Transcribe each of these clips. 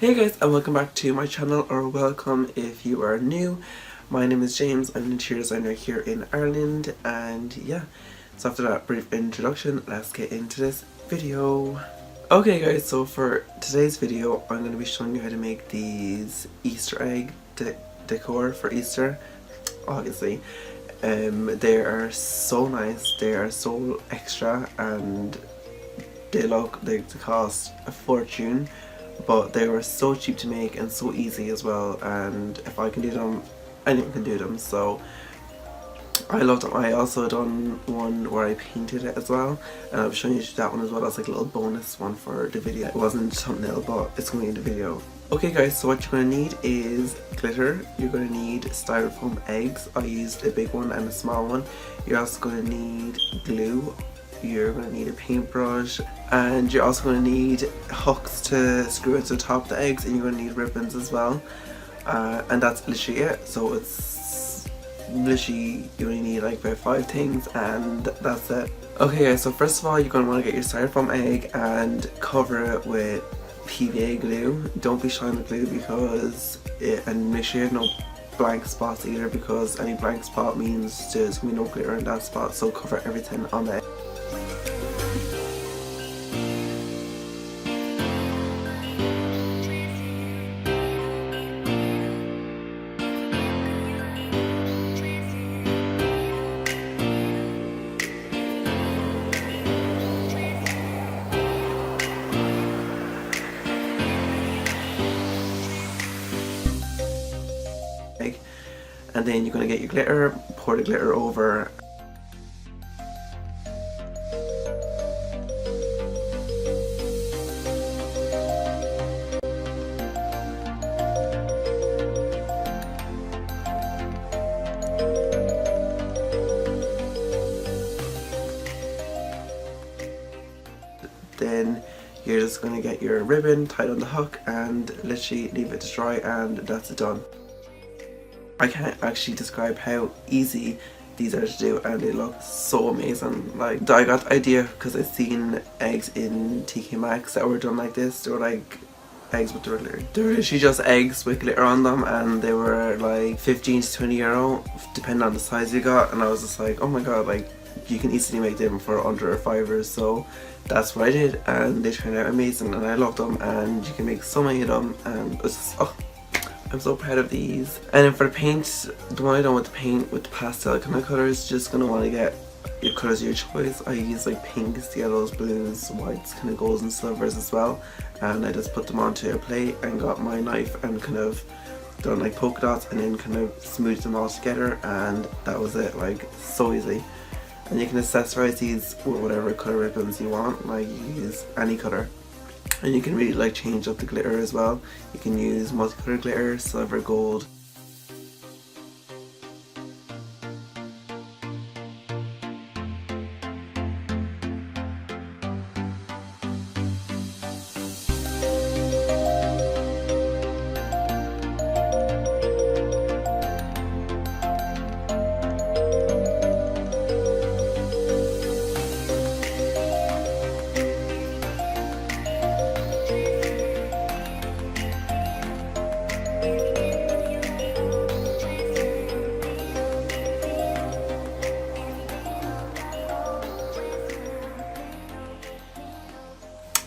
Hey guys, and welcome back to my channel, or welcome if you are new. My name is James. I'm an interior designer here in Ireland, and yeah, so after that brief introduction, let's get into this video. Okay guys, so for today's video I'm going to be showing you how to make these Easter egg decor for Easter, obviously. They are so nice, they are so extra, and they cost a fortune. But they were so cheap to make and so easy as well, and if I can do them, anyone can do them, so I love them. I also done one where I painted it as well, and I'll show you that one as well. That's like a little bonus one for the video. It wasn't thumbnail, but it's going to be in the video. Okay guys, so what you're going to need is glitter. You're going to need styrofoam eggs. I used a big one and a small one. You're also going to need glue. You're going to need a paintbrush, and you're also going to need hooks to screw it to the top of the eggs, and you're going to need ribbons as well, and that's literally it. So it's literally, you only need like about 5 things, and that's it. Okay guys, so first of all you're going to want to get your styrofoam egg and cover it with PVA glue. Don't be shy with glue and make sure you have no blank spots either, because any blank spot means there's going to be no glitter in that spot, so cover everything on the egg. And then you're going to get your glitter, pour the glitter over. Then you're just going to get your ribbon tied on the hook and literally leave it to dry, and that's it done. I can't actually describe how easy these are to do, and they look so amazing. Like, I got the idea because I've seen eggs in TK Maxx that were done like this. They were like eggs with glitter. They were literally just eggs with glitter on them, and they were like 15 to 20 euro depending on the size you got, and I was just like, oh my god, like you can easily make them for under $5, so that's what I did, and they turned out amazing, and I love them, and you can make so many of them, and it's just, oh, I'm so proud of these. And then for the paint, the one I done with the paint with the pastel kind of colours, just gonna want to get your colours of your choice. I use like pinks, yellows, blues, whites, kind of golds and silvers as well, and I just put them onto a plate and got my knife and kind of done like polka dots and then kind of smoothed them all together, and that was it. Like, so easy. And you can accessorize these with whatever colour ribbons you want, like you use any colour. And you can really like change up the glitter as well. You can use multicolored glitter, silver, gold.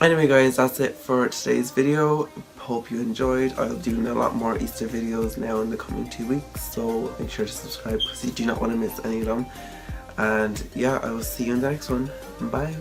Anyway guys, that's it for today's video. Hope you enjoyed. I'll be doing a lot more Easter videos now in the coming 2 weeks, so make sure to subscribe because you do not want to miss any of them. And yeah, I will see you in the next one. Bye.